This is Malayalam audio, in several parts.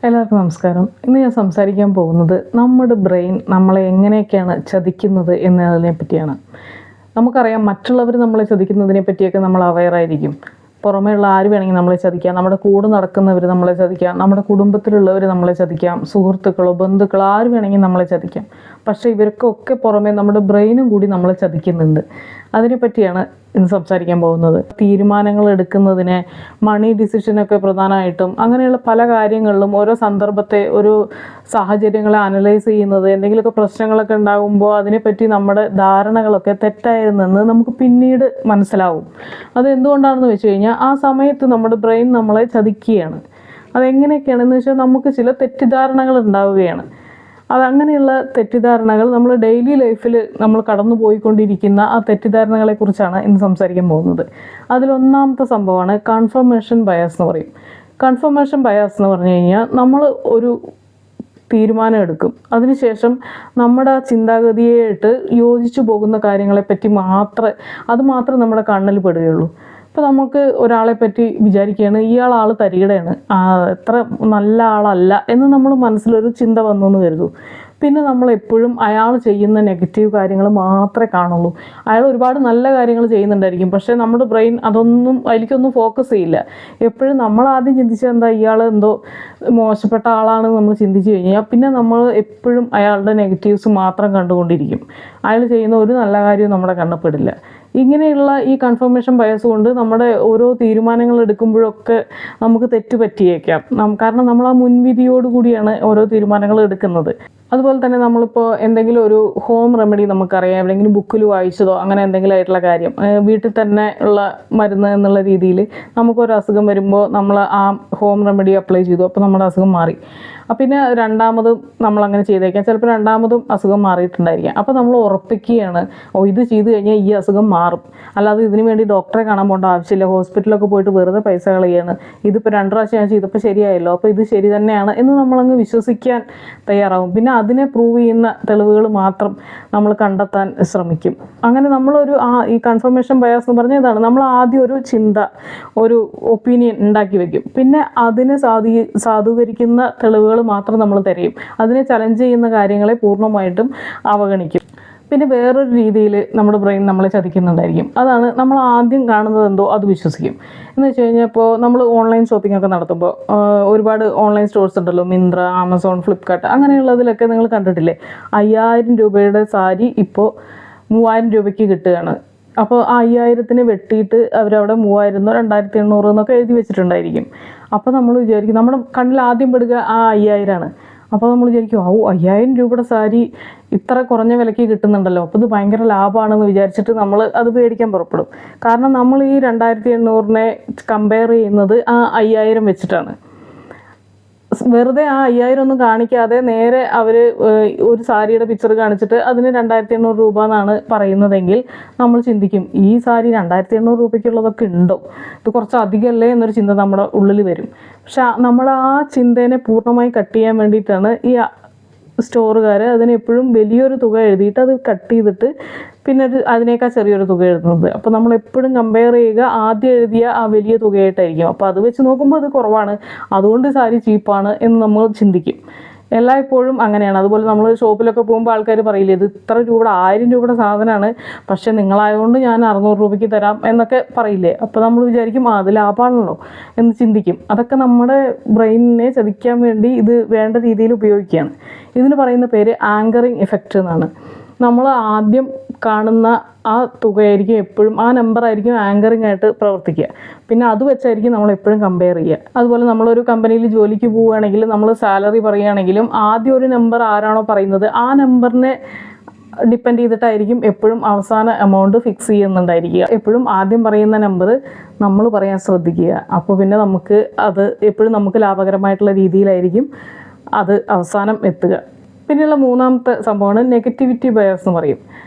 എല്ലാവർക്കും നമസ്കാരം. ഇന്ന് ഞാൻ സംസാരിക്കാൻ പോകുന്നത് നമ്മുടെ ബ്രെയിൻ നമ്മളെ എങ്ങനെയൊക്കെയാണ് ചതിക്കുന്നത് എന്നതിനെ പറ്റിയാണ്. നമുക്കറിയാം, മറ്റുള്ളവർ നമ്മളെ ചതിക്കുന്നതിനെ പറ്റിയൊക്കെ നമ്മൾ അവെയറായിരിക്കും. പുറമേയുള്ള ആര് വേണമെങ്കിൽ നമ്മളെ ചതിക്കാം, നമ്മുടെ കൂടെ നടക്കുന്നവർ നമ്മളെ ചതിക്കാം, നമ്മുടെ കുടുംബത്തിലുള്ളവർ നമ്മളെ ചതിക്കാം, സുഹൃത്തുക്കളോ ബന്ധുക്കളോ ആര് വേണമെങ്കിൽ നമ്മളെ ചതിക്കാം. പക്ഷേ ഇവർക്കൊക്കെ പുറമേ നമ്മുടെ ബ്രെയിനും കൂടി നമ്മളെ ചതിക്കുന്നുണ്ട്. അതിനെപ്പറ്റിയാണ് ഇന്ന് സംസാരിക്കാൻ പോകുന്നത്. തീരുമാനങ്ങൾ എടുക്കുന്നതിന്, മണി ഡിസിഷനൊക്കെ പ്രധാനമായിട്ടും അങ്ങനെയുള്ള പല കാര്യങ്ങളിലും ഓരോ സന്ദർഭത്തെ, ഒരു സാഹചര്യങ്ങളെ അനലൈസ് ചെയ്യുന്നത്, എന്തെങ്കിലുമൊക്കെ പ്രശ്നങ്ങളൊക്കെ ഉണ്ടാകുമ്പോൾ അതിനെപ്പറ്റി നമ്മുടെ ധാരണകളൊക്കെ തെറ്റായിരുന്നെന്ന് നമുക്ക് പിന്നീട് മനസ്സിലാവും. അത് എന്തുകൊണ്ടാണെന്ന് വെച്ച് കഴിഞ്ഞാൽ ആ സമയത്ത് നമ്മുടെ ബ്രെയിൻ നമ്മളെ ചതിക്കുകയാണ്. അതെങ്ങനെയൊക്കെയാണെന്ന് വെച്ചാൽ നമുക്ക് ചില തെറ്റിദ്ധാരണകൾ ഉണ്ടാവുകയാണ്. അതങ്ങനെയുള്ള തെറ്റിദ്ധാരണകൾ നമ്മൾ ഡെയിലി ലൈഫിൽ നമ്മൾ കടന്നു പോയിക്കൊണ്ടിരിക്കുന്ന ആ തെറ്റിദ്ധാരണകളെക്കുറിച്ചാണ് ഇന്ന് സംസാരിക്കാൻ പോകുന്നത്. അതിലൊന്നാമത്തെ സംഭവമാണ് കൺഫർമേഷൻ ബയസ് എന്ന് പറയും. കൺഫർമേഷൻ ബയസ് എന്ന് പറഞ്ഞു കഴിഞ്ഞാൽ നമ്മൾ ഒരു തീരുമാനം എടുക്കും, അതിനുശേഷം നമ്മുടെ ചിന്താഗതിയായിട്ട് യോജിച്ചു പോകുന്ന കാര്യങ്ങളെപ്പറ്റി മാത്രമേ നമ്മുടെ കണ്ണിൽ പെടുകയുള്ളൂ. ഇപ്പോൾ നമുക്ക് ഒരാളെ പറ്റി വിചാരിക്കുകയാണ്, ആൾ തരികിടയാണ്, എത്ര നല്ല ആളല്ല എന്ന് നമ്മൾ മനസ്സിലൊരു ചിന്ത വന്നു എന്ന് കരുതൂ. പിന്നെ നമ്മൾ എപ്പോഴും അയാൾ ചെയ്യുന്ന നെഗറ്റീവ് കാര്യങ്ങൾ മാത്രമേ കാണുള്ളൂ. അയാൾ ഒരുപാട് നല്ല കാര്യങ്ങൾ ചെയ്യുന്നുണ്ടായിരിക്കും, പക്ഷേ നമ്മുടെ ബ്രെയിൻ അതിലേക്കൊന്നും ഫോക്കസ് ചെയ്യില്ല. എപ്പോഴും നമ്മൾ ആദ്യം ചിന്തിച്ചാൽ ഇയാൾ എന്തോ മോശപ്പെട്ട ആളാണെന്ന് നമ്മൾ ചിന്തിച്ച് കഴിഞ്ഞാൽ പിന്നെ നമ്മൾ എപ്പോഴും അയാളുടെ നെഗറ്റീവ്സ് മാത്രം കണ്ടുകൊണ്ടിരിക്കും. അയാൾ ചെയ്യുന്ന ഒരു നല്ല കാര്യവും നമ്മുടെ കണ്ണപ്പെടില്ല. ഇങ്ങനെയുള്ള ഈ കൺഫർമേഷൻ ബയസ് കൊണ്ട് നമ്മുടെ ഓരോ തീരുമാനങ്ങൾ എടുക്കുമ്പോഴൊക്കെ നമുക്ക് തെറ്റുപറ്റിയേക്കാം. കാരണം നമ്മൾ ആ മുൻവിധിയോടുകൂടിയാണ് ഓരോ തീരുമാനങ്ങൾ എടുക്കുന്നത്. അതുപോലെ തന്നെ നമ്മളിപ്പോൾ എന്തെങ്കിലും ഒരു ഹോം റെമഡി നമുക്കറിയാം, എവിടെയെങ്കിലും ബുക്കിൽ വായിച്ചതോ അങ്ങനെ എന്തെങ്കിലും ആയിട്ടുള്ള കാര്യം, വീട്ടിൽ തന്നെ ഉള്ള മരുന്ന് എന്നുള്ള രീതിയിൽ നമുക്കൊരു അസുഖം വരുമ്പോൾ നമ്മൾ ആ ഹോം റെമഡി അപ്ലൈ ചെയ്തു, അപ്പോൾ നമ്മുടെ അസുഖം മാറി. പിന്നെ രണ്ടാമതും നമ്മളങ്ങനെ ചെയ്തേക്കാം, ചിലപ്പോൾ രണ്ടാമതും അസുഖം മാറിയിട്ടുണ്ടായിരിക്കാം. അപ്പോൾ നമ്മൾ ഉറപ്പിക്കുകയാണ്, ഇത് ചെയ്ത് കഴിഞ്ഞാൽ ഈ അസുഖം മാറും, അല്ലാതെ ഇതിനു വേണ്ടി ഡോക്ടറെ കാണാൻ പോകേണ്ട ആവശ്യമില്ല, ഹോസ്പിറ്റലൊക്കെ പോയിട്ട് വെറുതെ പൈസ കളയാണ്, ഇതിപ്പോൾ 2 പ്രാവശ്യം ഞാൻ ചെയ്തപ്പോൾ ശരിയായല്ലോ, അപ്പോൾ ഇത് ശരി തന്നെയാണ് എന്ന് നമ്മളങ്ങ് വിശ്വസിക്കാൻ തയ്യാറാവും. പിന്നെ അതിനെ പ്രൂവ് ചെയ്യുന്ന തെളിവുകൾ മാത്രം നമ്മൾ കണ്ടെത്താൻ ശ്രമിക്കും. അങ്ങനെ നമ്മളൊരു ഈ കൺഫർമേഷൻ ബയസ് എന്ന് പറഞ്ഞാൽ ഇതാണ്. നമ്മൾ ആദ്യം ഒരു ചിന്ത, ഒരു ഒപ്പീനിയൻ ഉണ്ടാക്കി വെക്കും, പിന്നെ അതിനെ സാധൂകരിക്കുന്ന തെളിവുകൾ മാത്രം നമ്മൾ തിരയും, അതിനെ ചലഞ്ച് ചെയ്യുന്ന കാര്യങ്ങളെ പൂർണ്ണമായിട്ടും അവഗണിക്കും. പിന്നെ വേറൊരു രീതിയിൽ നമ്മുടെ ബ്രെയിൻ നമ്മളെ ചതിക്കുന്നുണ്ടായിരിക്കും. അതാണ്, നമ്മൾ ആദ്യം കാണുന്നത് എന്തോ അത് വിശ്വസിക്കും. എന്ന് വെച്ച് കഴിഞ്ഞാൽ ഇപ്പോൾ നമ്മൾ ഓൺലൈൻ ഷോപ്പിംഗ് ഒക്കെ നടത്തുമ്പോൾ ഒരുപാട് ഓൺലൈൻ സ്റ്റോഴ്സ് ഉണ്ടല്ലോ, മിന്ത്ര, ആമസോൺ, ഫ്ലിപ്കാർട്ട്, അങ്ങനെയുള്ളതിലൊക്കെ നിങ്ങൾ കണ്ടിട്ടില്ലേ, 5000 രൂപയുടെ സാരി ഇപ്പോൾ 3000 രൂപയ്ക്ക് കിട്ടുകയാണ്. അപ്പോൾ ആ 5000ന് വെട്ടിയിട്ട് അവരവിടെ 3000 2800 എന്നൊക്കെ എഴുതി വെച്ചിട്ടുണ്ടായിരിക്കും. അപ്പോൾ നമ്മൾ വിചാരിക്കും, നമ്മുടെ കണ്ണിൽ ആദ്യം പെടുക ആ 5000 ആണ്. അപ്പോൾ നമ്മൾ വിചാരിക്കും, 5000 രൂപയുടെ സാരി ഇത്ര കുറഞ്ഞ വിലയ്ക്ക് കിട്ടുന്നുണ്ടല്ലോ, അപ്പോൾ ഇത് ഭയങ്കര ലാഭമാണെന്ന് വിചാരിച്ചിട്ട് നമ്മൾ അത് മേടിക്കാൻ പുറപ്പെടും. കാരണം നമ്മൾ ഈ 2800നെ കമ്പയർ ചെയ്യുന്നത് ആ 5000 വെച്ചിട്ടാണ്. വെറുതെ ആ 5000 ഒന്നും കാണിക്കാതെ നേരെ അവർ ഒരു സാരിയുടെ പിക്ചർ കാണിച്ചിട്ട് അതിന് 2800 രൂപ എന്നാണ് പറയുന്നതെങ്കിൽ നമ്മൾ ചിന്തിക്കും, ഈ സാരി 2800 രൂപയ്ക്കുള്ളതൊക്കെ ഉണ്ടോ, ഇത് കുറച്ച് അധികമല്ലേ എന്നൊരു ചിന്ത നമ്മുടെ ഉള്ളിൽ വരും. പക്ഷെ നമ്മൾ ആ ചിന്തേനെ പൂർണ്ണമായി കട്ട് ചെയ്യാൻ വേണ്ടിയിട്ടാണ് ഈ സ്റ്റോറുകാർ അതിന് എപ്പോഴും വലിയൊരു തുക എഴുതിയിട്ട് അത് കട്ട് ചെയ്തിട്ട് പിന്നെ അതിനേക്കാൾ ചെറിയൊരു തുക എഴുതുന്നത്. അപ്പോൾ നമ്മൾ എപ്പോഴും കമ്പയർ ചെയ്യുക ആദ്യം എഴുതിയ ആ വലിയ തുകയായിട്ടായിരിക്കും. അപ്പോൾ അത് വെച്ച് നോക്കുമ്പോൾ അത് കുറവാണ്, അതുകൊണ്ട് സാരി ചീപ്പാണ് എന്ന് നമ്മൾ ചിന്തിക്കും. എല്ലായ്പ്പോഴും അങ്ങനെയാണ്. അതുപോലെ നമ്മൾ ഷോപ്പിലൊക്കെ പോകുമ്പോൾ ആൾക്കാർ പറയില്ലേ, ഇത് ഇത്ര രൂപയുടെ 1000 രൂപയുടെ സാധനമാണ്, പക്ഷേ നിങ്ങളായതുകൊണ്ട് ഞാൻ 600 രൂപയ്ക്ക് തരാം എന്നൊക്കെ പറയില്ലേ. അപ്പോൾ നമ്മൾ വിചാരിക്കും, അത് ലാഭമാണല്ലോ എന്ന് ചിന്തിക്കും. അതൊക്കെ നമ്മുടെ ബ്രെയിനിനെ ചതിക്കാൻ വേണ്ടി ഇത് വേണ്ട രീതിയിൽ ഉപയോഗിക്കുകയാണ്. ഇതിന് പറയുന്ന പേര് ആങ്കറിങ് എഫക്റ്റ് എന്നാണ്. നമ്മൾ ആദ്യം കാണുന്ന ആ തുകയായിരിക്കും എപ്പോഴും, ആ നമ്പറായിരിക്കും ആങ്കറിങ് ആയിട്ട് പ്രവർത്തിക്കുക. പിന്നെ അത് വെച്ചായിരിക്കും നമ്മൾ എപ്പോഴും കമ്പയർ ചെയ്യുക. അതുപോലെ നമ്മളൊരു കമ്പനിയിൽ ജോലിക്ക് പോവുകയാണെങ്കിൽ, നമ്മൾ സാലറി പറയുകയാണെങ്കിലും ആദ്യം ഒരു നമ്പർ ആരാണോ പറയുന്നത് ആ നമ്പറിനെ ഡിപ്പെൻഡ് ചെയ്തിട്ടായിരിക്കും എപ്പോഴും അവസാന എമൗണ്ട് ഫിക്സ് ചെയ്യുന്നുണ്ടായിരിക്കുക. എപ്പോഴും ആദ്യം പറയുന്ന നമ്പർ നമ്മൾ പറയാൻ ശ്രദ്ധിക്കുക. അപ്പോൾ പിന്നെ നമുക്ക് അത് എപ്പോഴും നമുക്ക് ലാഭകരമായിട്ടുള്ള രീതിയിലായിരിക്കും അത് അവസാനം എത്തുക. പിന്നെയുള്ള മൂന്നാമത്തെ സംഭവമാണ് നെഗറ്റിവിറ്റി ബയസ് എന്ന് പറയും.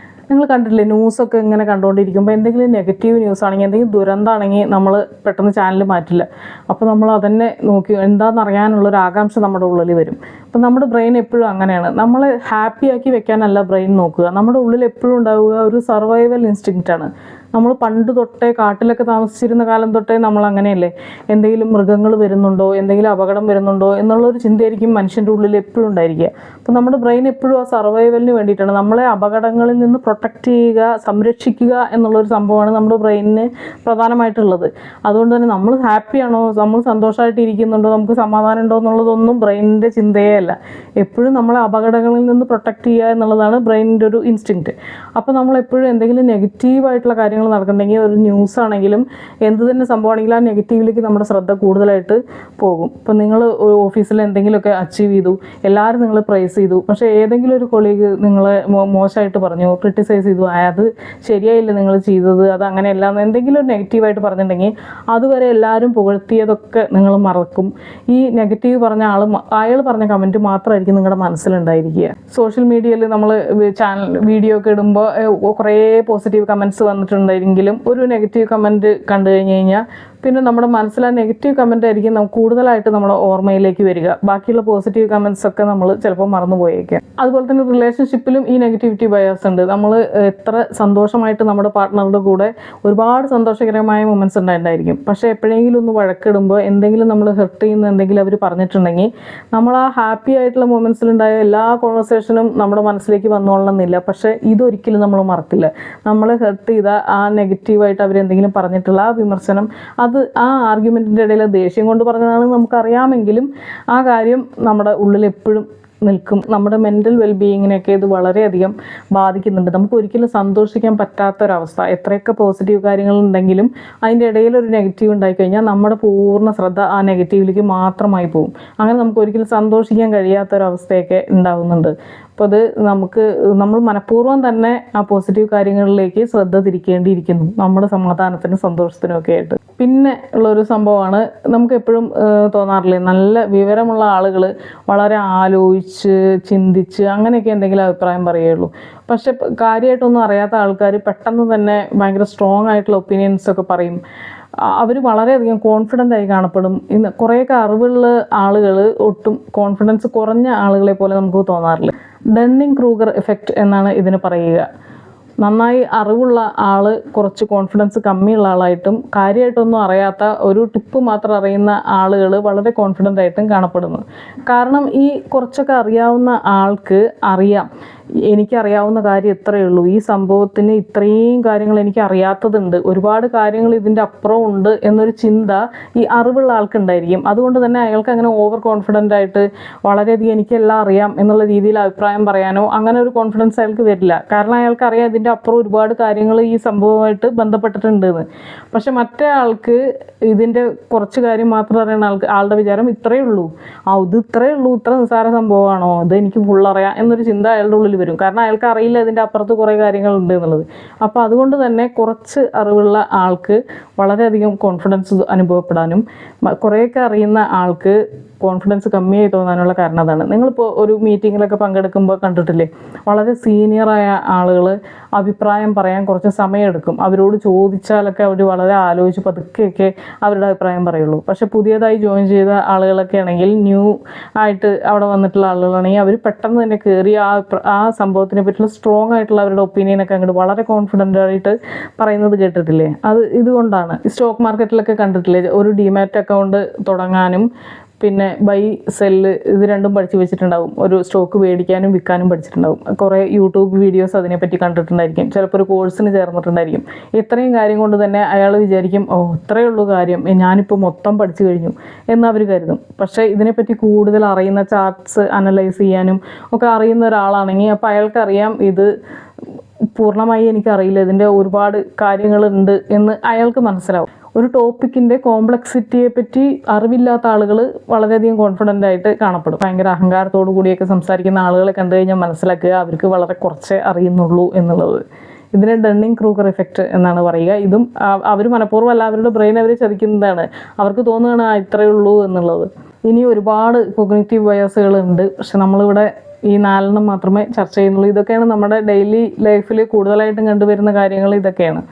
നിങ്ങൾ കണ്ടിട്ടില്ലേ, ന്യൂസൊക്കെ ഇങ്ങനെ കണ്ടുകൊണ്ടിരിക്കുമ്പോൾ എന്തെങ്കിലും നെഗറ്റീവ് ന്യൂസ് ആണെങ്കിൽ, എന്തെങ്കിലും ദുരന്തമാണെങ്കിൽ നമ്മൾ പെട്ടെന്ന് ചാനൽ മാറ്റില്ല. അപ്പോൾ നമ്മൾ അതന്നെ നോക്കി എന്താണെന്നറിയാനുള്ളൊരു ആകാംക്ഷ നമ്മുടെ ഉള്ളിൽ വരും. അപ്പം നമ്മുടെ ബ്രെയിൻ എപ്പോഴും അങ്ങനെയാണ്. നമ്മളെ ഹാപ്പിയാക്കി വെക്കാനല്ല ബ്രെയിൻ നോക്കുക, നമ്മുടെ ഉള്ളിൽ എപ്പോഴും ഉണ്ടാവുക ഒരു സർവൈവൽ ഇൻസ്റ്റിങ്ക്റ്റാണ്. നമ്മൾ പണ്ട് തൊട്ടേ കാട്ടിലൊക്കെ താമസിച്ചിരുന്ന കാലം തൊട്ടേ നമ്മൾ അങ്ങനെയല്ലേ, എന്തെങ്കിലും മൃഗങ്ങൾ വരുന്നുണ്ടോ, എന്തെങ്കിലും അപകടം വരുന്നുണ്ടോ എന്നുള്ളൊരു ചിന്തയായിരിക്കും മനുഷ്യൻ്റെ ഉള്ളിൽ എപ്പോഴും ഉണ്ടായിരിക്കുക. അപ്പോൾ നമ്മുടെ ബ്രെയിൻ എപ്പോഴും ആ സർവൈവലിന് വേണ്ടിയിട്ടാണ്, നമ്മളെ അപകടങ്ങളിൽ നിന്ന് പ്രൊട്ടക്റ്റ് ചെയ്യുക, സംരക്ഷിക്കുക എന്നുള്ളൊരു സംഭവമാണ് നമ്മുടെ ബ്രെയിനിന് പ്രധാനമായിട്ടുള്ളത്. അതുകൊണ്ട് തന്നെ നമ്മൾ ഹാപ്പിയാണോ, നമ്മൾ സന്തോഷമായിട്ട് ഇരിക്കുന്നുണ്ടോ, നമുക്ക് സമാധാനം ഉണ്ടോ എന്നുള്ളതൊന്നും ബ്രെയിനിൻ്റെ ചിന്തയേ അല്ല. എപ്പോഴും നമ്മളെ അപകടങ്ങളിൽ നിന്ന് പ്രൊട്ടക്റ്റ് ചെയ്യുക എന്നുള്ളതാണ് ബ്രെയിനിൻ്റെ ഒരു ഇൻസ്റ്റിങ്ക്റ്റ്. അപ്പോൾ നമ്മളെപ്പോഴും എന്തെങ്കിലും നെഗറ്റീവായിട്ടുള്ള കാര്യങ്ങൾ നടക്കുന്നുണ്ടെങ്കിൽ, ഒരു ന്യൂസ് ആണെങ്കിലും എന്ത് തന്നെ സംഭവമാണെങ്കിലും ആ നെഗറ്റീവിലേക്ക് നമ്മുടെ ശ്രദ്ധ കൂടുതലായിട്ട് പോകും. ഇപ്പം നിങ്ങൾ ഓഫീസിൽ എന്തെങ്കിലുമൊക്കെ അച്ചീവ് ചെയ്തു, എല്ലാവരും നിങ്ങൾ പ്രൈസ് ചെയ്തു, പക്ഷേ ഏതെങ്കിലും ഒരു കൊളീഗ് നിങ്ങളെ മോശമായിട്ട് പറഞ്ഞു, ക്രിട്ടിസൈസ് ചെയ്തു, അത് ശരിയായില്ല നിങ്ങൾ ചെയ്തത്, അത് അങ്ങനെയല്ല എന്ന് എന്തെങ്കിലും ഒരു നെഗറ്റീവായിട്ട് പറഞ്ഞിട്ടുണ്ടെങ്കിൽ അതുവരെ എല്ലാവരും പുകഴ്ത്തിയതൊക്കെ നിങ്ങൾ മറക്കും. ഈ നെഗറ്റീവ് പറഞ്ഞ അയാൾ പറഞ്ഞ കമൻറ്റ് മാത്രമായിരിക്കും നിങ്ങളുടെ മനസ്സിലുണ്ടായിരിക്കുക. സോഷ്യൽ മീഡിയയിൽ നമ്മൾ വീഡിയോ ഒക്കെ ഇടുമ്പോൾ കുറേ പോസിറ്റീവ് കമൻറ്റ്സ് വന്നിട്ടുണ്ടെങ്കിലും ഒരു നെഗറ്റീവ് കമൻറ്റ് കണ്ടു കഴിഞ്ഞ് കഴിഞ്ഞാൽ പിന്നെ നമ്മുടെ മനസ്സിൽ ആ നെഗറ്റീവ് കമൻ്റ് ആയിരിക്കും നമുക്ക് കൂടുതലായിട്ട് നമ്മുടെ ഓർമ്മയിലേക്ക് വരിക. ബാക്കിയുള്ള പോസിറ്റീവ് കമൻറ്റ്സ് ഒക്കെ നമ്മൾ ചിലപ്പോൾ മറന്നു പോയേക്കാം. അതുപോലെ തന്നെ റിലേഷൻഷിപ്പിലും ഈ നെഗറ്റിവിറ്റി ബയാസ് ഉണ്ട്. നമ്മൾ എത്ര സന്തോഷമായിട്ട് നമ്മുടെ പാർട്ട്ണറുടെ കൂടെ ഒരുപാട് സന്തോഷകരമായ മൊമെൻറ്റ്സ് ഉണ്ടായിട്ടുണ്ടായിരിക്കും, പക്ഷേ എപ്പോഴെങ്കിലും ഒന്ന് വഴക്കിടുമ്പോൾ എന്തെങ്കിലും നമ്മൾ ഹെർട്ട് ചെയ്യുന്ന എന്തെങ്കിലും അവർ പറഞ്ഞിട്ടുണ്ടെങ്കിൽ നമ്മൾ ആ ഹാപ്പി ആയിട്ടുള്ള മൊമെൻറ്റ്സിലുണ്ടായ എല്ലാ കോൺവെർസേഷനും നമ്മുടെ മനസ്സിലേക്ക് വന്നോളണമെന്നില്ല. പക്ഷേ ഇതൊരിക്കലും നമ്മൾ മറക്കില്ല. നമ്മളെ ഹെർട്ട് ചെയ്ത ആ നെഗറ്റീവായിട്ട് അവരെന്തെങ്കിലും പറഞ്ഞിട്ടുള്ള ആ വിമർശനം, അത് ആ ആർഗ്യുമെൻറ്റിൻ്റെ ഇടയിൽ ദേഷ്യം കൊണ്ട് പറഞ്ഞതാണെന്ന് നമുക്കറിയാമെങ്കിലും ആ കാര്യം നമ്മുടെ ഉള്ളിൽ എപ്പോഴും നിൽക്കും. നമ്മുടെ മെൻ്റൽ വെൽബീയിങ്ങിനെയൊക്കെ ഇത് വളരെയധികം ബാധിക്കുന്നുണ്ട്. നമുക്ക് ഒരിക്കലും സന്തോഷിക്കാൻ പറ്റാത്തൊരവസ്ഥ. എത്രയൊക്കെ പോസിറ്റീവ് കാര്യങ്ങളുണ്ടെങ്കിലും അതിൻ്റെ ഇടയിലൊരു നെഗറ്റീവ് ഉണ്ടായിക്കഴിഞ്ഞാൽ നമ്മുടെ പൂർണ്ണ ശ്രദ്ധ ആ നെഗറ്റീവിലേക്ക് മാത്രമായി പോകും. അങ്ങനെ നമുക്ക് ഒരിക്കലും സന്തോഷിക്കാൻ കഴിയാത്തൊരവസ്ഥയൊക്കെ ഉണ്ടാകുന്നുണ്ട്. അപ്പോൾ അത് നമ്മൾ മനഃപൂർവ്വം തന്നെ ആ പോസിറ്റീവ് കാര്യങ്ങളിലേക്ക് ശ്രദ്ധ തിരിക്കേണ്ടിയിരിക്കുന്നു, നമ്മുടെ സമാധാനത്തിനും സന്തോഷത്തിനും ഒക്കെ ആയിട്ട്. പിന്നെ ഉള്ളൊരു സംഭവമാണ്, നമുക്ക് എപ്പോഴും തോന്നാറില്ലേ, നല്ല വിവരമുള്ള ആളുകൾ വളരെ ആലോചിച്ച് ചിന്തിച്ച് അങ്ങനെയൊക്കെ എന്തെങ്കിലും അഭിപ്രായം പറയുള്ളൂ. പക്ഷെ കാര്യമായിട്ടൊന്നും അറിയാത്ത ആൾക്കാർ പെട്ടെന്ന് തന്നെ ഭയങ്കര സ്ട്രോങ് ആയിട്ടുള്ള ഒപ്പീനിയൻസൊക്കെ പറയും. അവർ വളരെയധികം കോൺഫിഡൻ്റ് ആയി കാണപ്പെടും. ഇന്ന് കുറേയൊക്കെ അറിവുള്ള ആളുകൾ ഒട്ടും കോൺഫിഡൻസ് കുറഞ്ഞ ആളുകളെ പോലെ നമുക്ക് തോന്നാറില്ല. ഡണ്ണിങ് ക്രൂഗർ എഫക്റ്റ് എന്നാണ് ഇതിന് പറയുക. നന്നായി അറിവുള്ള ആൾ കുറച്ച് കോൺഫിഡൻസ് കമ്മിയുള്ള ആളായിട്ടും കാര്യമായിട്ടൊന്നും അറിയാത്ത ഒരു ടിപ്പ് മാത്രം അറിയുന്ന ആളുകൾ വളരെ കോൺഫിഡൻ്റ് ആയിട്ടും കാണപ്പെടുന്നു. കാരണം ഈ കുറച്ചൊക്കെ അറിയാവുന്ന ആൾക്ക് അറിയാം, എനിക്കറിയാവുന്ന കാര്യം ഇത്രയേ ഉള്ളൂ, ഈ സംഭവത്തിന് ഇത്രയും കാര്യങ്ങൾ എനിക്ക് അറിയാത്തതുണ്ട്, ഒരുപാട് കാര്യങ്ങൾ ഇതിൻ്റെ അപ്പുറം ഉണ്ട് എന്നൊരു ചിന്ത ഈ അറിവുള്ള ആൾക്കുണ്ടായിരിക്കും. അതുകൊണ്ട് തന്നെ അയാൾക്ക് അങ്ങനെ ഓവർ കോൺഫിഡൻ്റ് ആയിട്ട് വളരെയധികം എനിക്കെല്ലാം അറിയാം എന്നുള്ള രീതിയിൽ അഭിപ്രായം പറയാനോ അങ്ങനെ ഒരു കോൺഫിഡൻസ് അയാൾക്ക് വരില്ല. കാരണം അയാൾക്ക് അറിയാം ഇതിൻ്റെ അപ്പുറം ഒരുപാട് കാര്യങ്ങൾ ഈ സംഭവമായിട്ട് ബന്ധപ്പെട്ടിട്ടുണ്ട് എന്ന്. പക്ഷെ മറ്റേ ആൾക്ക് ഇതിൻ്റെ കുറച്ച് കാര്യം മാത്രം അറിയുന്ന ആളുടെ വിചാരം ഇത്രയേ ഉള്ളൂ, ഇത് ഇത്രയേ ഉള്ളൂ, ഇത്ര നിസ്സാര സംഭവമാണോ, ഇത് എനിക്ക് ഫുള്ളറിയാം എന്നൊരു ചിന്ത അയാളുടെ ഉള്ളിൽ വരും. കാരണം അയാൾക്ക് അറിയില്ല ഇതിൻ്റെ അപ്പുറത്ത് കുറേ കാര്യങ്ങളുണ്ട് എന്നുള്ളത്. അപ്പോൾ അതുകൊണ്ട് തന്നെ കുറച്ച് അറിവുള്ള ആൾക്ക് വളരെയധികം കോൺഫിഡൻസ് അനുഭവപ്പെടാനും കുറേയൊക്കെ അറിയുന്ന ആൾക്ക് കോൺഫിഡൻസ് കമ്മിയായി തോന്നാനുള്ള കാരണം അതാണ്. നിങ്ങളിപ്പോൾ ഒരു മീറ്റിങ്ങിലൊക്കെ പങ്കെടുക്കുമ്പോൾ കണ്ടിട്ടില്ലേ, വളരെ സീനിയറായ ആളുകൾ അഭിപ്രായം പറയാൻ കുറച്ച് സമയമെടുക്കും. അവരോട് ചോദിച്ചാലൊക്കെ അവർ വളരെ ആലോചിച്ച് പതുക്കെയൊക്കെ അവരുടെ അഭിപ്രായം പറയുള്ളൂ. പക്ഷേ പുതിയതായി ജോയിൻ ചെയ്ത ആളുകളൊക്കെ ആണെങ്കിൽ, ന്യൂ ആയിട്ട് അവിടെ വന്നിട്ടുള്ള ആളുകളാണെങ്കിൽ അവർ പെട്ടെന്ന് തന്നെ കയറി ആ സംഭവത്തിനെ പറ്റിയുള്ള സ്ട്രോങ് ആയിട്ടുള്ള അവരുടെ ഒപ്പീനിയനൊക്കെ അങ്ങോട്ട് വളരെ കോൺഫിഡൻ്റ് ആയിട്ട് പറയുന്നത് കേട്ടിട്ടില്ലേ. അത് ഇതുകൊണ്ടാണ്. സ്റ്റോക്ക് മാർക്കറ്റിലൊക്കെ കണ്ടിട്ടില്ലേ, ഒരു ഡിമാറ്റ് അക്കൗണ്ട് തുടങ്ങാനും പിന്നെ ബൈ സെല്ല് ഇത് രണ്ടും പഠിച്ച് വെച്ചിട്ടുണ്ടാവും. ഒരു സ്റ്റോക്ക് മേടിക്കാനും വിൽക്കാനും പഠിച്ചിട്ടുണ്ടാവും. കുറേ യൂട്യൂബ് വീഡിയോസ് അതിനെപ്പറ്റി കണ്ടിട്ടുണ്ടായിരിക്കും. ചിലപ്പോൾ ഒരു കോഴ്സിന് ചേർന്നിട്ടുണ്ടായിരിക്കും. ഇത്രയും കാര്യം കൊണ്ട് തന്നെ അയാൾ വിചാരിക്കും, ഇത്രയേ ഉള്ളൂ കാര്യം, ഞാനിപ്പോൾ മൊത്തം പഠിച്ചു കഴിഞ്ഞു എന്ന് അവർ കരുതും. പക്ഷേ ഇതിനെപ്പറ്റി കൂടുതൽ അറിയുന്ന, ചാർട്ട്സ് അനലൈസ് ചെയ്യാനും ഒക്കെ അറിയുന്ന ഒരാളാണെങ്കിൽ അപ്പോൾ അയാൾക്കറിയാം ഇത് പൂർണ്ണമായി എനിക്കറിയില്ല, ഇതിൻ്റെ ഒരുപാട് കാര്യങ്ങളുണ്ട് എന്ന് അയാൾക്ക് മനസ്സിലാവും. ഒരു ടോപ്പിക്കിൻ്റെ കോംപ്ലക്സിറ്റിയെ പറ്റി അറിവില്ലാത്ത ആളുകൾ വളരെയധികം കോൺഫിഡൻ്റ് ആയിട്ട് കാണപ്പെടും. ഭയങ്കര അഹങ്കാരത്തോടു കൂടിയൊക്കെ സംസാരിക്കുന്ന ആളുകളെ കണ്ടു കഴിഞ്ഞാൽ മനസ്സിലാക്കുക അവർക്ക് വളരെ കുറച്ചേ അറിയുന്നുള്ളൂ എന്നുള്ളത്. ഇതിനെ ഡണ്ണിങ് ക്രൂഗർ എഫക്റ്റ് എന്നാണ് പറയുക. ഇതും അവർ മനഃപൂർവ്വമല്ല, അവരുടെ ബ്രെയിൻ അവർ ചതിക്കുന്നതാണ്. അവർക്ക് തോന്നുകയാണ് ഇത്രയേ ഉള്ളൂ എന്നുള്ളത്. ഇനി ഒരുപാട് കോഗ്നിറ്റീവ് ബയാസുകളുണ്ട്, പക്ഷെ നമ്മളിവിടെ ഈ 4 മാത്രമേ ചർച്ച ചെയ്യുന്നുള്ളൂ. ഇതൊക്കെയാണ് നമ്മുടെ ഡെയിലി ലൈഫിൽ കൂടുതലായിട്ടും കണ്ടുവരുന്ന കാര്യങ്ങൾ, ഇതൊക്കെയാണ്.